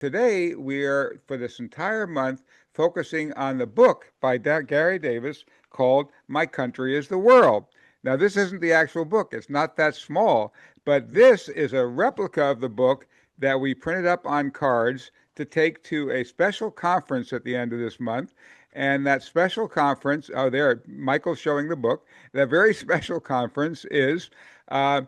today we are, for this entire month, focusing on the book by Garry Davis called My Country is the World. Now, this isn't the actual book, it's not that small, but this is a replica of the book that we printed up on cards to take to a special conference at the end of this month. And that special conference, oh, there, Michael's showing the book. That very special conference is uh,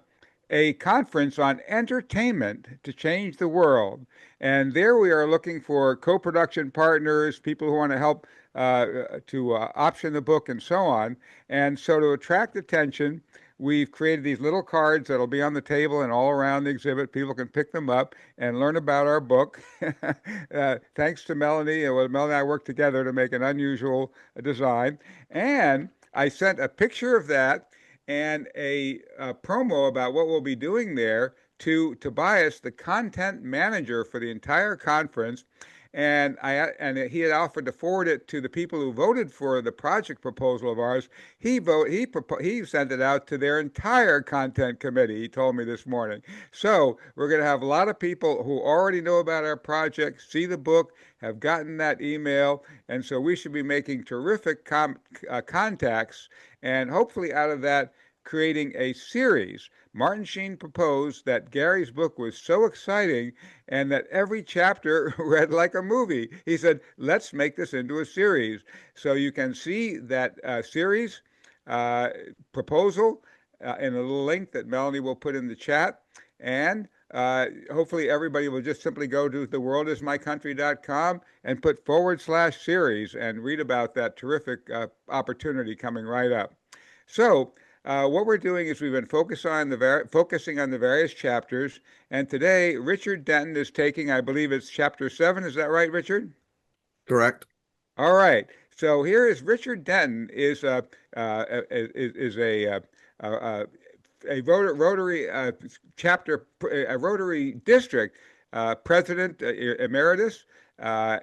a conference on entertainment to change the world. And there we are looking for co production partners, people who want to help to option the book, and so on. And so, to attract attention, we've created these little cards that'll be on the table and all around the exhibit. People can pick them up and learn about our book. Thanks to Melanie. Melanie and I worked together to make an unusual design. And I sent a picture of that and a promo about what we'll be doing there to Tobias, the content manager for the entire conference. And he had offered to forward it to the people who voted for the project proposal of ours. He sent it out to their entire content committee. He told me this morning. So we're going to have a lot of people who already know about our project, see the book, have gotten that email, and so we should be making terrific contacts, and hopefully out of that creating a series. Martin Sheen proposed that Gary's book was so exciting and that every chapter read like a movie. He said, let's make this into a series. So you can see that series uh, proposal in a little link that Melanie will put in the chat. And hopefully everybody will just simply go to theworldismycountry.com and put /series and read about that terrific opportunity coming right up. So what we're doing is we've been focusing on the various chapters, and today Richard Denton is taking, I believe it's chapter 7. Is that right, Richard? Correct. All right. So here is Richard Denton is a Rotary chapter, a Rotary district president emeritus.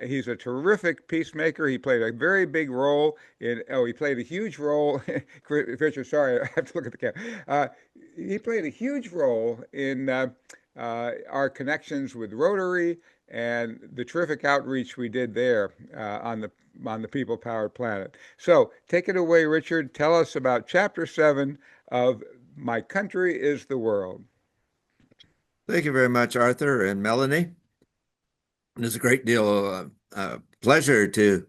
He's a terrific peacemaker. He played a very big role he played a huge role. Richard, sorry, I have to look at the camera. He played a huge role in our connections with Rotary and the terrific outreach we did there on the People Powered Planet. So take it away, Richard. Tell us about Chapter 7 of My Country is the World. Thank you very much, Arthur and Melanie. It's a great deal of pleasure to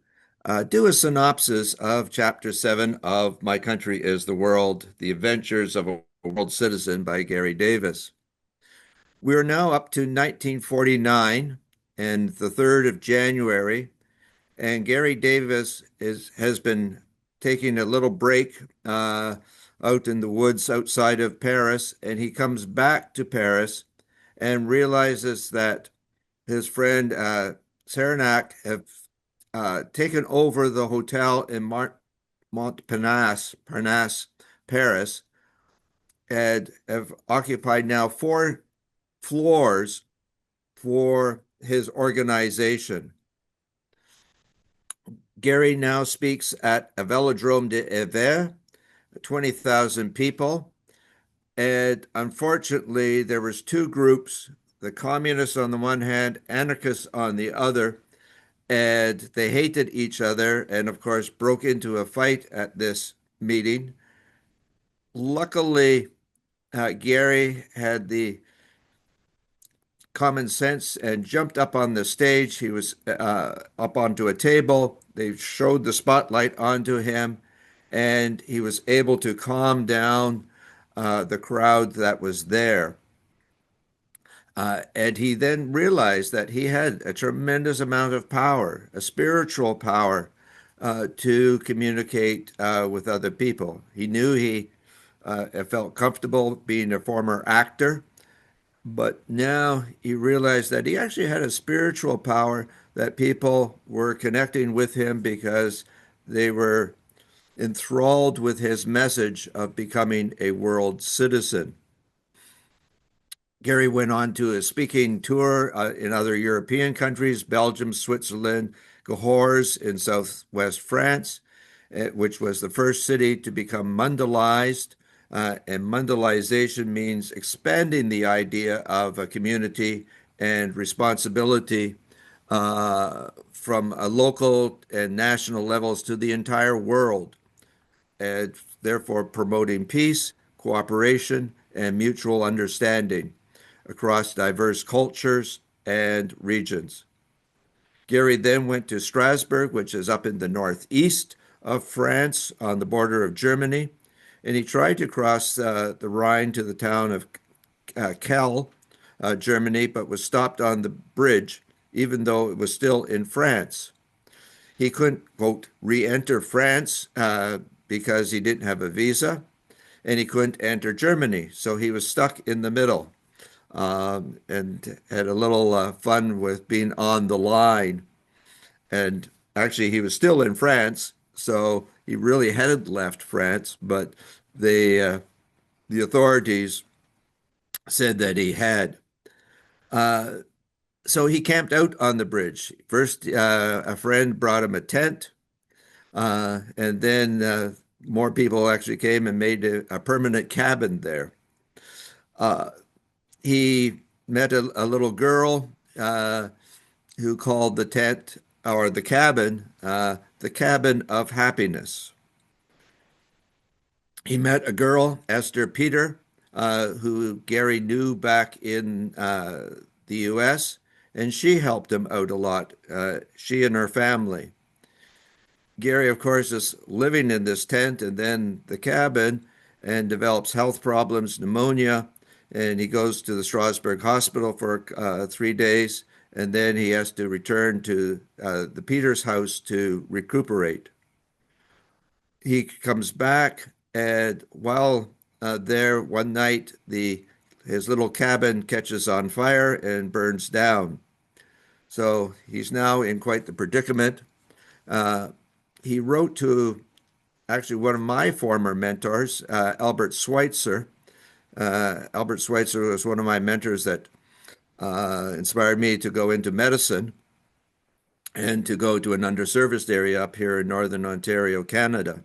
do a synopsis of Chapter 7 of My Country is the World, The Adventures of a World Citizen by Garry Davis. We are now up to 1949 and the 3rd of January, and Garry Davis has been taking a little break out in the woods outside of Paris, and he comes back to Paris and realizes that his friend Saranac have taken over the hotel in Montparnasse, Paris, and have occupied now 4 floors for his organization. Garry now speaks at a Velodrome de Hiver, 20,000 people. And unfortunately, there was 2 groups, the communists on the one hand, anarchists on the other, and they hated each other and, of course, broke into a fight at this meeting. Luckily, Garry had the common sense and jumped up on the stage. He was up onto a table. They showed the spotlight onto him, and he was able to calm down the crowd that was there. And he then realized that he had a tremendous amount of power, a spiritual power, to communicate with other people. He knew he felt comfortable being a former actor, but now he realized that he actually had a spiritual power, that people were connecting with him because they were enthralled with his message of becoming a world citizen. Garry went on to a speaking tour in other European countries, Belgium, Switzerland, Cahors in southwest France, which was the first city to become Mundalized. And Mundalization means expanding the idea of a community and responsibility from a local and national levels to the entire world, and therefore promoting peace, cooperation, and mutual understanding across diverse cultures and regions. Garry then went to Strasbourg, which is up in the northeast of France on the border of Germany, and he tried to cross the Rhine to the town of Kell, Germany, but was stopped on the bridge, even though it was still in France. He couldn't, quote, re-enter France because he didn't have a visa, and he couldn't enter Germany, so he was stuck in the middle, and had a little fun with being on the line. And actually, he was still in France, so he really hadn't left France, but the authorities said that he had. Uh, so he camped out on the bridge. First, a friend brought him a tent, and then more people actually came and made a permanent cabin there. Uh, he met a little girl who called the tent or the cabin of happiness. He met a girl, Esther Peter, who Garry knew back in the U.S., and she helped him out a lot, she and her family. Garry, of course, is living in this tent and then the cabin and develops health problems, pneumonia, and he goes to the Strasbourg hospital for 3 days, and then he has to return to the Peters house to recuperate. He comes back, and while there one night, his little cabin catches on fire and burns down. So he's now in quite the predicament. Uh, he wrote to actually one of my former mentors, Albert Schweitzer. Albert Schweitzer was one of my mentors that inspired me to go into medicine and to go to an underserviced area up here in Northern Ontario, Canada.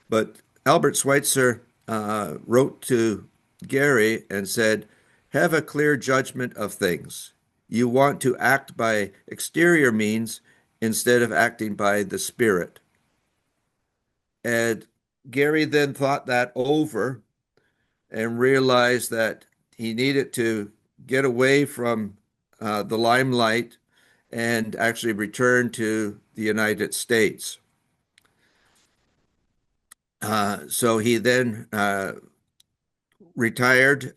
But Albert Schweitzer wrote to Garry and said, have a clear judgment of things. You want to act by exterior means instead of acting by the spirit. And Garry then thought that over and realized that he needed to get away from the limelight and actually return to the United States. So he then retired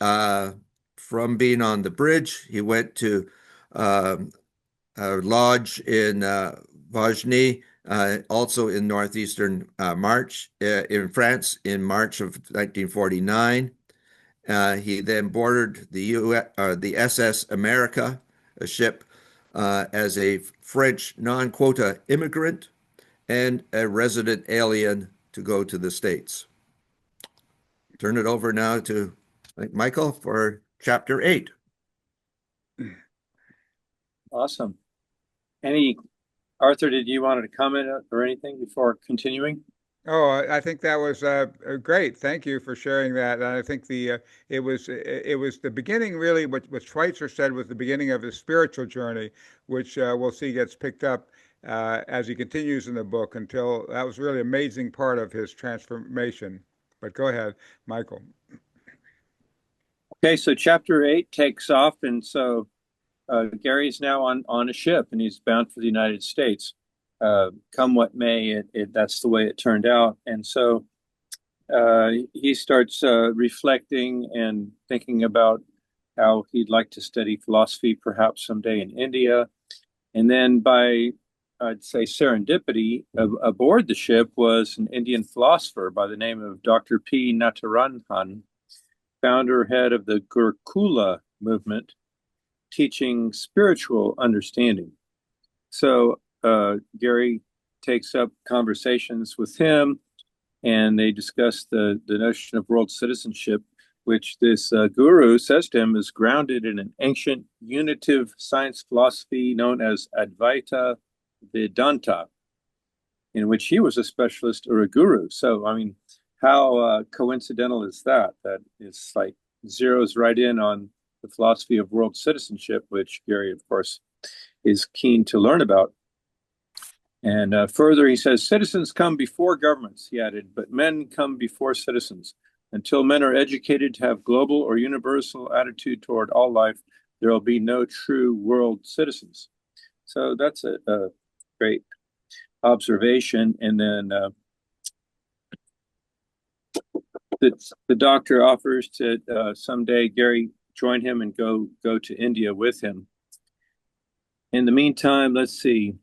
from being on the bridge. He went to a lodge in Vosgny, also in northeastern March, in France, in March of 1949. He then boarded the SS America, a ship, as a French non-quota immigrant and a resident alien to go to the States. Turn it over now to Michael for chapter 8. Awesome. Arthur, did you want to comment or anything before continuing? Oh, I think that was great. Thank you for sharing that. And I think it was the beginning, really. What Schweitzer said was the beginning of his spiritual journey, which we'll see gets picked up as he continues in the book. Until that was really amazing part of his transformation. But go ahead, Michael. Okay, so chapter 8 takes off, and so Garry's now on a ship, and he's bound for the United States. Come what may, that's the way it turned out. And so he starts reflecting and thinking about how he'd like to study philosophy perhaps someday in India. And then by, I'd say, serendipity, aboard the ship was an Indian philosopher by the name of Dr. P. Natarajan, founder, head of the Gurukula movement, teaching spiritual understanding. So Garry takes up conversations with him, and they discuss the notion of world citizenship, which this guru says to him is grounded in an ancient unitive science philosophy known as Advaita Vedanta, in which he was a specialist or a guru. So, I mean, how coincidental is that? That is like zeroes right in on the philosophy of world citizenship, which Garry, of course, is keen to learn about. And further, he says, citizens come before governments, he added, but men come before citizens. Until men are educated to have global or universal attitude toward all life, there will be no true world citizens. So that's a great observation. And then the doctor offers to someday Garry join him and go to India with him. In the meantime, let's see.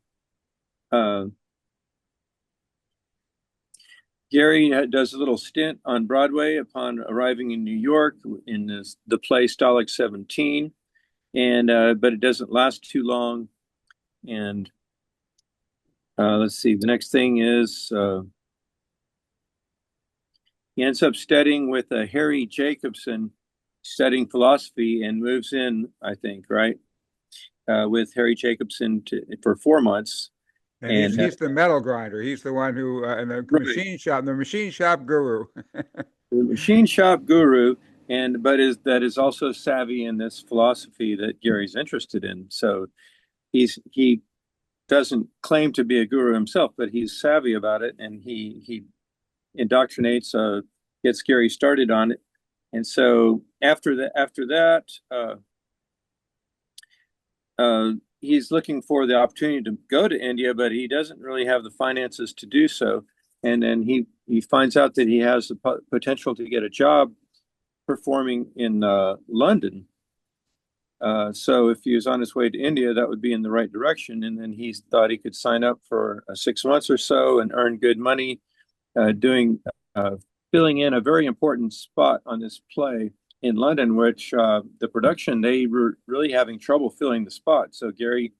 Garry does a little stint on Broadway upon arriving in New York in the play Stalag 17, and but it doesn't last too long. And let's see, the next thing is he ends up studying with Harry Jacobson, studying philosophy, and moves in, I think, right, with Harry Jacobson for 4 months. And he's the metal grinder. He's the one who in the machine shop, the machine shop guru. The machine shop guru, but is also savvy in this philosophy that Garry's interested in. So he doesn't claim to be a guru himself, but he's savvy about it, and he indoctrinates, gets Garry started on it. And so after that, he's looking for the opportunity to go to India, but he doesn't really have the finances to do so. And then he finds out that he has the potential to get a job performing in London. So if he was on his way to India, that would be in the right direction. And then he thought he could sign up for 6 months or so and earn good money filling in a very important spot on this play in London, which the production, they were really having trouble filling the spot. So Garry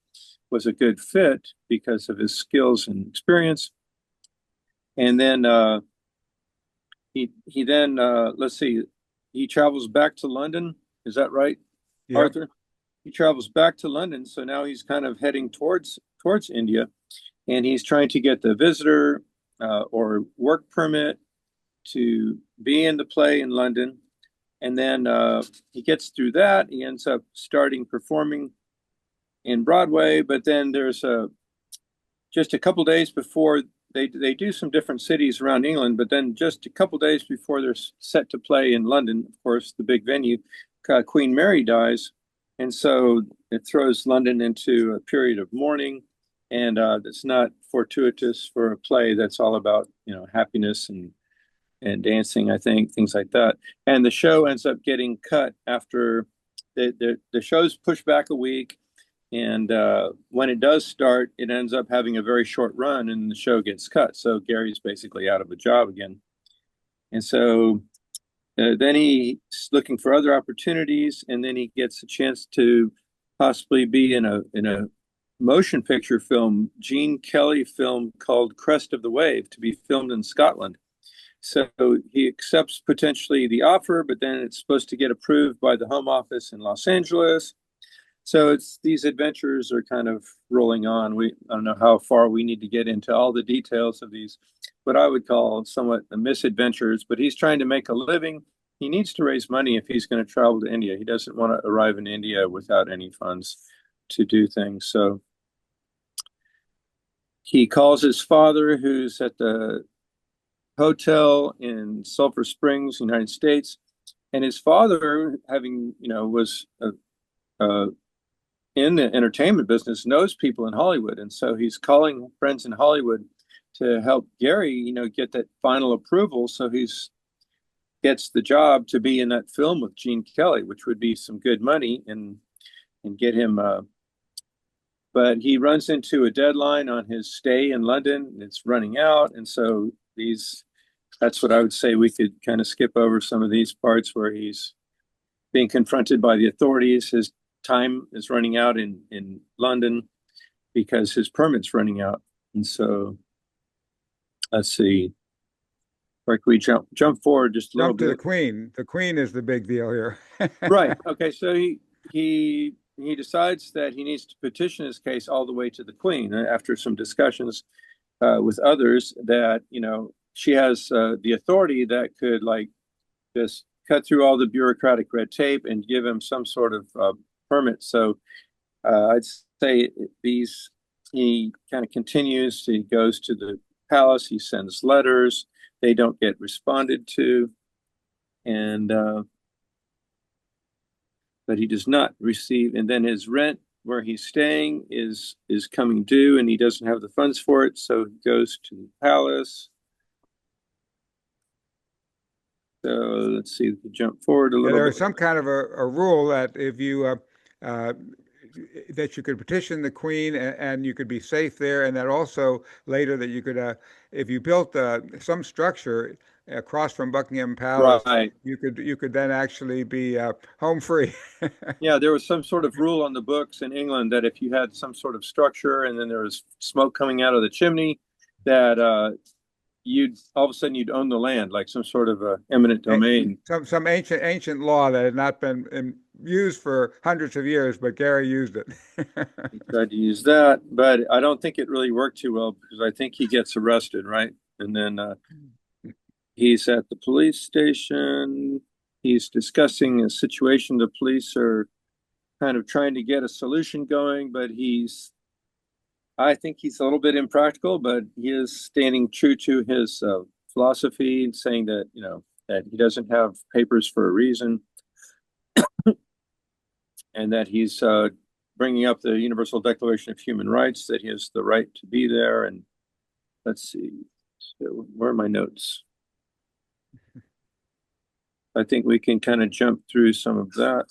was a good fit because of his skills and experience. And then he then let's see, he travels back to London. Is that right, Yep. Arthur? He travels back to London. So now he's kind of heading towards India, and he's trying to get the visitor or work permit to be in the play in London. And then he gets through that. He ends up starting performing in Broadway. But then there's just a couple days before they do some different cities around England. But then just a couple days before they're set to play in London, of course, the big venue, Queen Mary dies. And so it throws London into a period of mourning. And it's not fortuitous for a play that's all about, happiness and dancing, I think, things like that. And the show ends up getting cut after the show's pushed back a week. And when it does start, it ends up having a very short run and the show gets cut. So Garry's basically out of a job again. And so then he's looking for other opportunities, and then he gets a chance to possibly be in a motion picture film, Gene Kelly film called Crest of the Wave, to be filmed in Scotland. So he accepts potentially the offer, but then it's supposed to get approved by the Home Office in Los Angeles. So these adventures are kind of rolling on. I don't know how far we need to get into all the details of these, what I would call somewhat misadventures, but he's trying to make a living. He needs to raise money if he's going to travel to India. He doesn't want to arrive in India without any funds to do things. So he calls his father, who's at the hotel in Sulphur Springs, United States, and his father, was in the entertainment business, knows people in Hollywood, and so he's calling friends in Hollywood to help Garry, get that final approval, so he's gets the job to be in that film with Gene Kelly, which would be some good money and get him. But he runs into a deadline on his stay in London, and it's running out, and so that's what I would say. We could kind of skip over some of these parts where he's being confronted by the authorities. His time is running out in London because his permit's running out. And so let's see. Or can we jump forward just a little bit? Jump to the Queen. The Queen is the big deal here. Right. Okay. So he decides that he needs to petition his case all the way to the Queen after some discussions with others that, she has the authority that could just cut through all the bureaucratic red tape and give him some sort of permit. So I'd say these, he kind of continues, he goes to the palace, he sends letters, they don't get responded to, and but he does not receive, and then his rent where he's staying is coming due, and he doesn't have the funds for it, so he goes to the palace. So let's see, jump forward a little there bit. was some kind of a rule that if you that you could petition the Queen and you could be safe there, and that also later that you could, if you built some structure across from Buckingham Palace, Right. you could then actually be home free. Yeah, there was some sort of rule on the books in England that if you had some sort of structure and then there was smoke coming out of the chimney, that you'd all of a sudden you'd own the land, like some sort of eminent domain. Some ancient law that had not been used for hundreds of years, but Garry used it. He tried to use that, but I don't think it really worked too well because I think he gets arrested, right? And then he's at the police station. He's discussing a situation. The police are kind of trying to get a solution going, but I think he's a little bit impractical, but he is standing true to his philosophy and saying that, that he doesn't have papers for a reason and that he's bringing up the Universal Declaration of Human Rights, that he has the right to be there. And let's see, so where are my notes? I think we can kind of jump through some of that.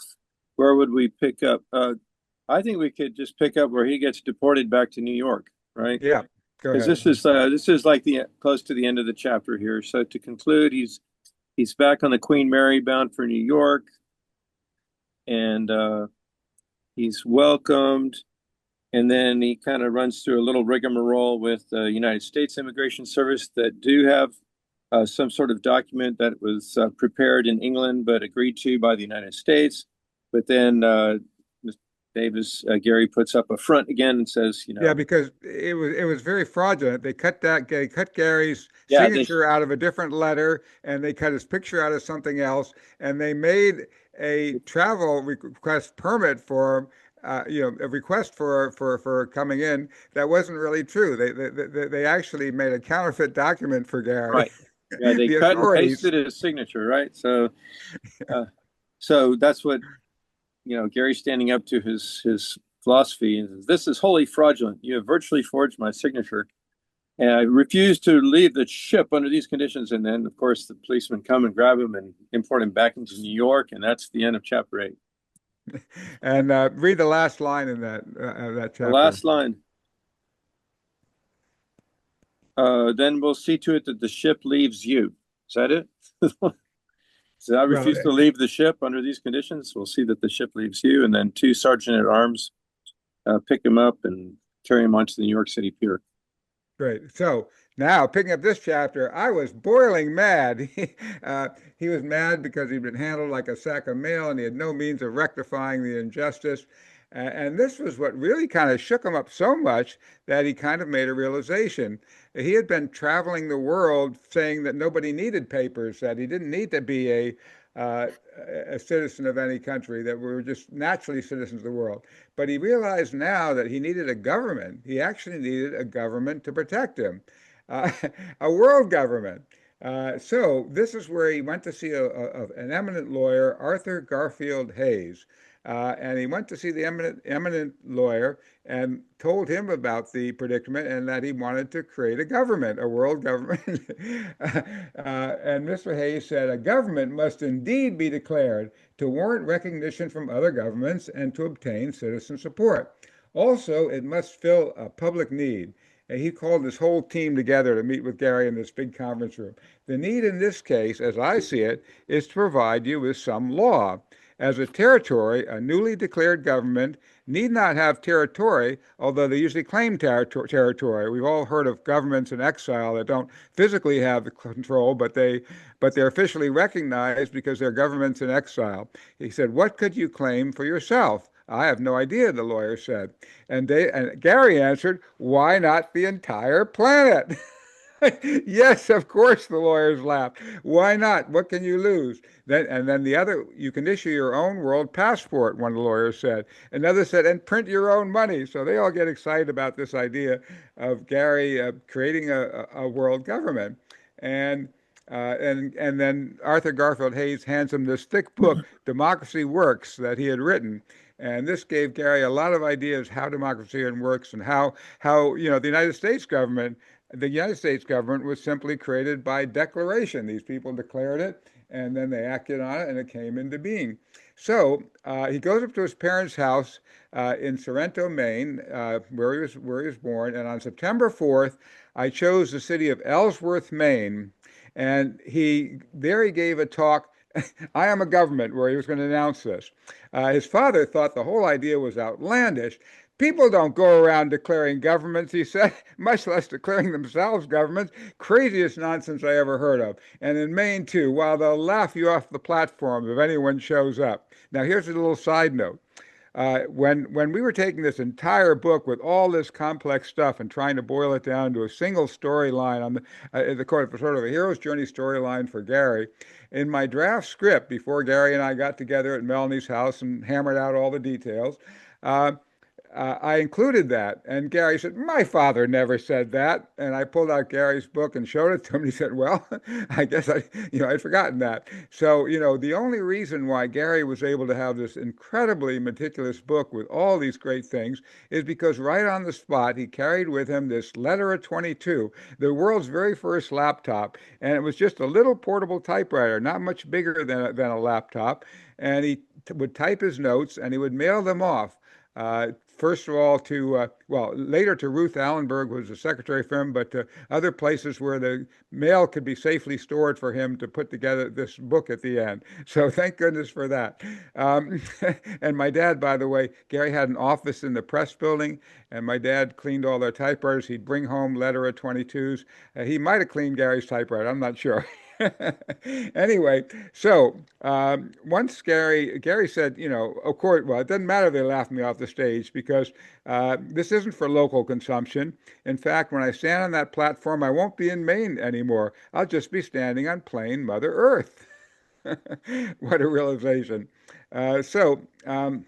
Where would we pick up? I think we could just pick up where he gets deported back to New York, right? Yeah, go ahead. Because this is like the close to the end of the chapter here. So to conclude, he's back on the Queen Mary bound for New York, and he's welcomed, and then he kind of runs through a little rigmarole with the United States Immigration Service that do have some sort of document that was prepared in England but agreed to by the United States. But then Garry puts up a front again and says, yeah, because it was very fraudulent. They cut Garry's yeah, signature out of a different letter, and they cut his picture out of something else, and they made a travel request permit for him. A request for coming in that wasn't really true. They actually made a counterfeit document for Garry. Right. Yeah, they cut and pasted his signature, right? So, so that's what Garry's standing up to his philosophy and says, "This is wholly fraudulent. You have virtually forged my signature, and I refuse to leave the ship under these conditions." And then, of course, the policemen come and grab him and import him back into New York, and that's the end of chapter 8. And read the last line in that chapter. The last line. Then we'll see to it that the ship leaves you. Is that it? So I refuse to leave the ship under these conditions. We'll see that the ship leaves you, and then 2 sergeant-at-arms pick him up and carry him onto the New York City pier. Great. So now, picking up this chapter, I was boiling mad. He was mad because he'd been handled like a sack of mail, and he had no means of rectifying the injustice. And this was what really kind of shook him up so much that he kind of made a realization. He had been traveling the world saying that nobody needed papers, that he didn't need to be a citizen of any country, that we were just naturally citizens of the world. But he realized now that he needed a government. He actually needed a government to protect him, a world government. So this is where he went to see an eminent lawyer, Arthur Garfield Hayes. And he went to see the eminent lawyer and told him about the predicament and that he wanted to create a government, a world government. And Mr. Hayes said, "A government must indeed be declared to warrant recognition from other governments and to obtain citizen support. Also, it must fill a public need." And he called his whole team together to meet with Garry in this big conference room. "The need in this case, as I see it, is to provide you with some law. As a territory, a newly declared government need not have territory, although they usually claim territory. We've all heard of governments in exile that don't physically have the control, but they're officially recognized because they're governments in exile." He said, "What could you claim for yourself?" "I have no idea," the lawyer said. And Garry answered, "Why not the entire planet?" Yes, of course, the lawyers laughed. Why not? What can you lose? Then the other, you can issue your own world passport, one of the lawyers said. Another said, and print your own money. So they all get excited about this idea of Garry creating a world government. And and then Arthur Garfield Hayes hands him this thick book, Democracy Works, that he had written. And this gave Garry a lot of ideas how democracy works and how the United States government was simply created by declaration. These people declared it, and then they acted on it, and it came into being. So he goes up to his parents' house in Sorrento, Maine, where he was born. And on September 4th, I chose the city of Ellsworth, Maine, and he gave a talk. I am a government, where he was going to announce this. His father thought the whole idea was outlandish. People don't go around declaring governments, he said, much less declaring themselves governments. Craziest nonsense I ever heard of. And in Maine, too, while they'll laugh you off the platform if anyone shows up. Now, here's a little side note. When we were taking this entire book with all this complex stuff and trying to boil it down to a single storyline on the sort of a hero's journey storyline for Garry, in my draft script before Garry and I got together at Melanie's house and hammered out all the details, uh, I included that. And Garry said, my father never said that. And I pulled out Gary's book and showed it to him. And he said, well, I guess I'd forgotten that. So, the only reason why Garry was able to have this incredibly meticulous book with all these great things is because right on the spot, he carried with him this Letter of 22, the world's very first laptop. And it was just a little portable typewriter, not much bigger than a laptop. And he would type his notes and he would mail them off. First of all, later to Ruth Allenberg, who was the secretary for him, but to other places where the mail could be safely stored for him to put together this book at the end. So thank goodness for that. And my dad, by the way, Garry had an office in the press building, and my dad cleaned all their typewriters. He'd bring home letter of 22s. He might have cleaned Gary's typewriter. I'm not sure. Anyway, so once Garry said, of course, well, it doesn't matter if they laughed me off the stage because this isn't for local consumption. In fact, when I stand on that platform, I won't be in Maine anymore. I'll just be standing on plain Mother Earth. What a realization. Uh, so, um,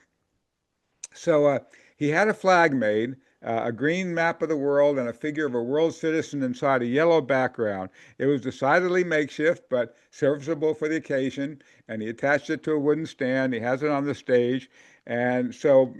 so he had a flag made, a green map of the world, and a figure of a world citizen inside a yellow background. It was decidedly makeshift, but serviceable for the occasion. And he attached it to a wooden stand. He has it on the stage. And so,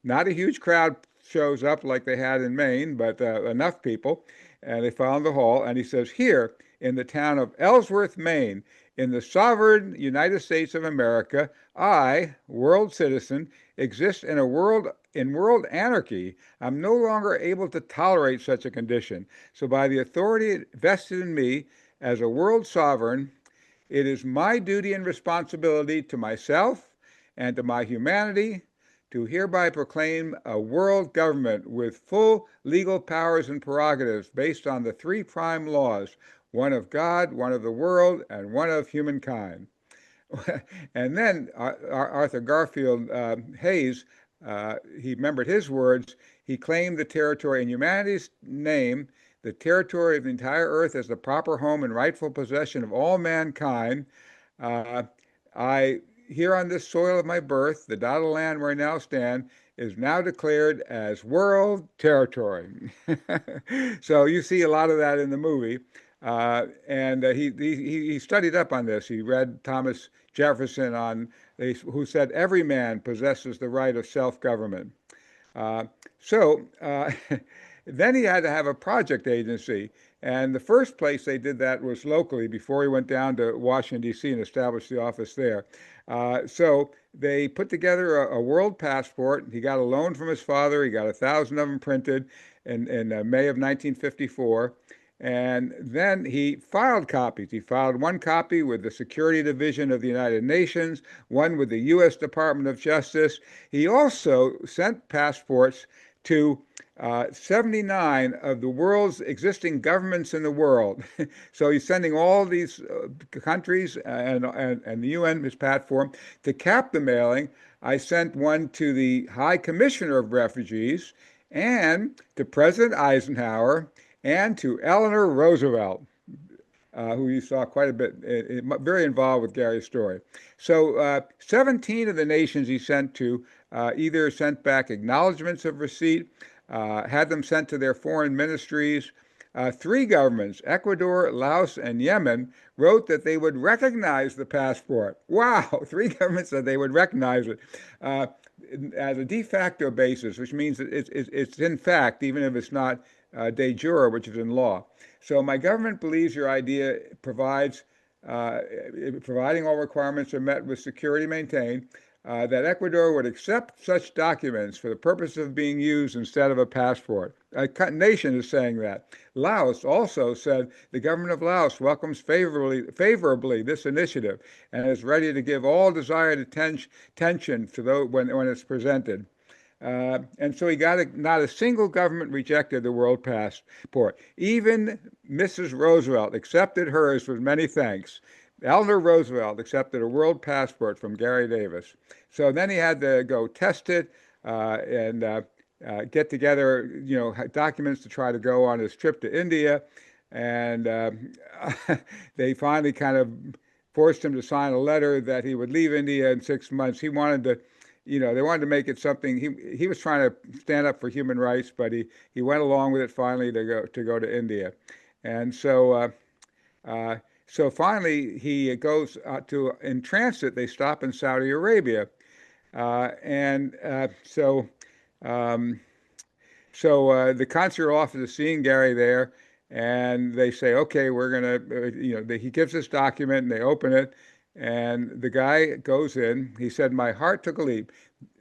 not a huge crowd shows up like they had in Maine, but enough people. And they found the hall. And he says, here in the town of Ellsworth, Maine, in the sovereign United States of America, I, world citizen, exist in world anarchy. I'm no longer able to tolerate such a condition. So by the authority vested in me as a world sovereign, it is my duty and responsibility to myself and to my humanity to hereby proclaim a world government with full legal powers and prerogatives based on the three prime laws, one of God, one of the world, and one of humankind. And then Arthur Garfield Hayes, he remembered his words. He claimed the territory in humanity's name, the territory of the entire earth as the proper home and rightful possession of all mankind. Uh, I, here on this soil of my birth, the dotted land where I now stand, is now declared as world territory. So you see a lot of that in the movie. And he studied up on this. He read Thomas Jefferson who said every man possesses the right of self-government. Uh, so then he had to have a project agency. And the first place they did that was locally before he went down to Washington, D.C. and established the office there. So they put together a world passport. He got a loan from his father. He got 1,000 of them printed in May of 1954. And then he filed copies. He filed one copy with the Security Division of the United Nations, one with the U.S. Department of Justice. He also sent passports to 79 of the world's existing governments in the world. So he's sending all these countries and the UN, his platform. To cap the mailing, I sent one to the High Commissioner of Refugees and to President Eisenhower and to Eleanor Roosevelt, who you saw quite a bit, very involved with Gary's story. So 17 of the nations he sent to either sent back acknowledgments of receipt, had them sent to their foreign ministries. Three governments, Ecuador, Laos, and Yemen, wrote that they would recognize the passport. Wow, three governments said they would recognize it as a de facto basis, which means that it's in fact, even if it's not de jure, which is in law. So my government believes your idea providing all requirements are met with security maintained, that Ecuador would accept such documents for the purpose of being used instead of a passport. A nation is saying that. Laos also said the government of Laos welcomes favorably this initiative and is ready to give all desired attention to those when it's presented. And so not a single government rejected the world passport. Even Mrs. Roosevelt accepted hers with many thanks. Eleanor Roosevelt accepted a world passport from Garry Davis. So then he had to go test it and get together, documents to try to go on his trip to India. And they finally kind of forced him to sign a letter that he would leave India in 6 months. He wanted to they wanted to make it something. He was trying to stand up for human rights, but he went along with it finally to go to India, and so finally he goes in transit. They stop in Saudi Arabia, and the consular office is seeing Garry there, and they say, okay, we're gonna, he gives this document, and they open it. And the guy goes in. He said, my heart took a leap.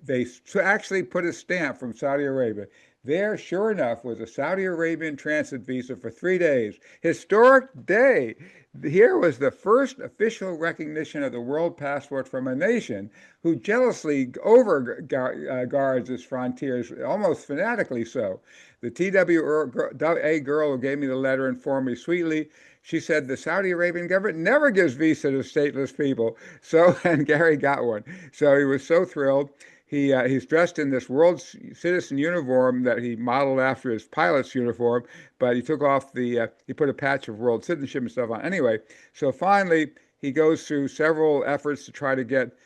They actually put a stamp from Saudi Arabia. There, sure enough, was a Saudi Arabian transit visa for 3 days. Historic day. Here was the first official recognition of the world passport from a nation who jealously overguards its frontiers, almost fanatically so. The TWA girl who gave me the letter informed me sweetly. She said the Saudi Arabian government never gives visa to stateless people. So, and Garry got one. So he was so thrilled. He's dressed in this world citizen uniform that he modeled after his pilot's uniform, but he took off he put a patch of world citizenship and stuff on. Anyway, so finally he goes through several efforts to try to get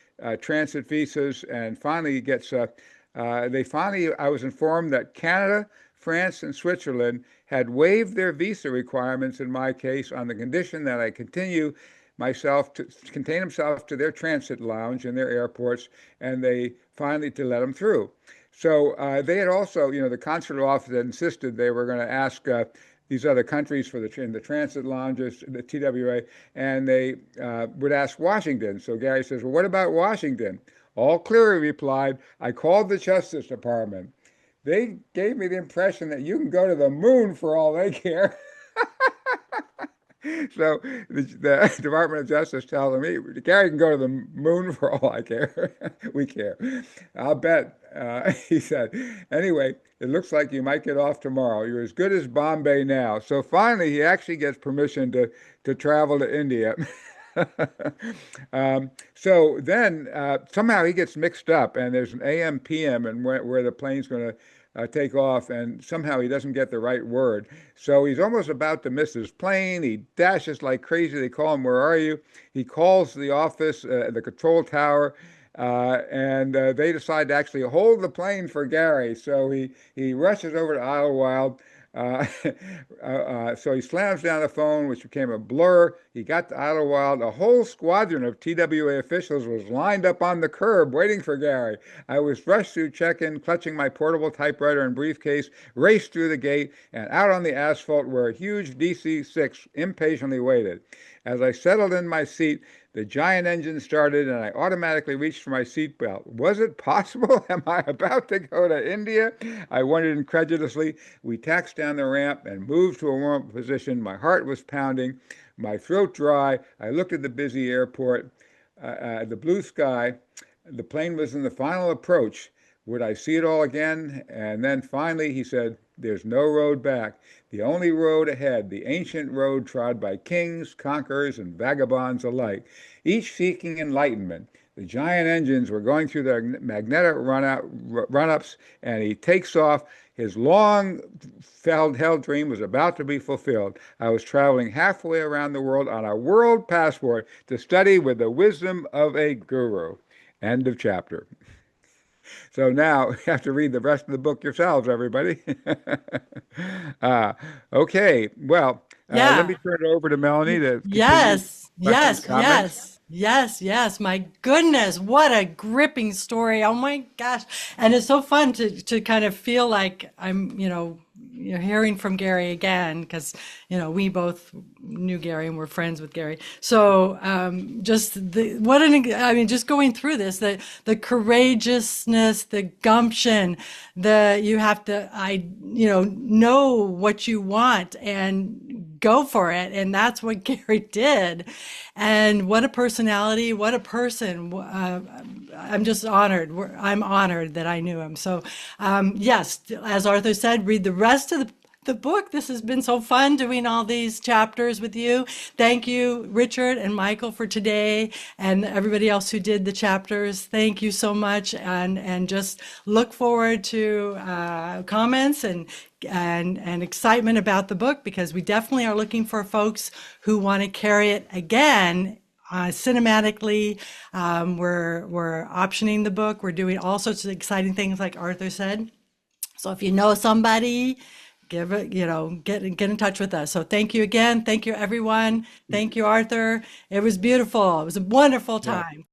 transit visas, and finally he gets, I was informed that Canada, France, and Switzerland had waived their visa requirements in my case on the condition that I continue to contain himself to their transit lounge in their airports, and they finally to let him through. So they had also, the consular office had insisted they were going to ask these other countries in the transit lounges, the TWA, and they would ask Washington. So Garry says, well, what about Washington? All clear, he replied. I called the Justice Department. They gave me the impression that you can go to the moon for all they care. So the Department of Justice tells me, Garry can go to the moon for all I care. We care. I'll bet, he said. Anyway, it looks like you might get off tomorrow. You're as good as Bombay now. So finally, he actually gets permission to travel to India. So then somehow he gets mixed up, and there's an AM PM and where the plane's going to take off, and somehow he doesn't get the right word. So he's almost about to miss his plane. He dashes like crazy. They call him, where are you? He calls the office, the control tower, and they decide to actually hold the plane for Garry. So he rushes over to Idlewild. So he slams down the phone, which became a blur. He got to Idlewild. A whole squadron of TWA officials was lined up on the curb waiting for Garry. I was rushed through check-in, clutching my portable typewriter and briefcase, raced through the gate, and out on the asphalt where a huge DC-6 impatiently waited. As I settled in my seat, the giant engine started, and I automatically reached for my seatbelt. Was it possible? Am I about to go to India? I wondered incredulously. We taxied down the ramp and moved to a warm position. My heart was pounding, my throat dry. I looked at the busy airport, the blue sky. The plane was in the final approach. Would I see it all again? And then finally he said, there's no road back. The only road ahead, the ancient road trod by kings, conquerors, and vagabonds alike, each seeking enlightenment. The giant engines were going through their magnetic run-ups, and he takes off. His long held dream was about to be fulfilled. I was traveling halfway around the world on a world passport to study with the wisdom of a guru. End of chapter. So now you have to read the rest of the book yourselves, everybody. uh, okay, well, let Yeah. me turn it over to Melanie to continue Yes, questions, yes, comments. yes, yes, yes. My goodness, what a gripping story. Oh my gosh. And it's so fun to kind of feel like I'm, you're hearing from Gary again, because, we both knew Gary and we're friends with Gary. So just going through this, the courageousness, the gumption, you have to, know what you want and go for it. And that's what Gary did. And what a personality, what a person. I'm just honored. I'm honored that I knew him. So, yes, as Arthur said, read the rest of the book. This has been so fun doing all these chapters with you. Thank you, Richard and Michael, for today, and everybody else who did the chapters. Thank you so much, and just look forward to comments and excitement about the book, because we definitely are looking for folks who want to carry it again. Cinematically, we're optioning the book. We're doing all sorts of exciting things, like Arthur said. So if you know somebody, give it, get in touch with us. So thank you again. Thank you, everyone. Thank you, Arthur. It was beautiful. It was a wonderful Yeah. time.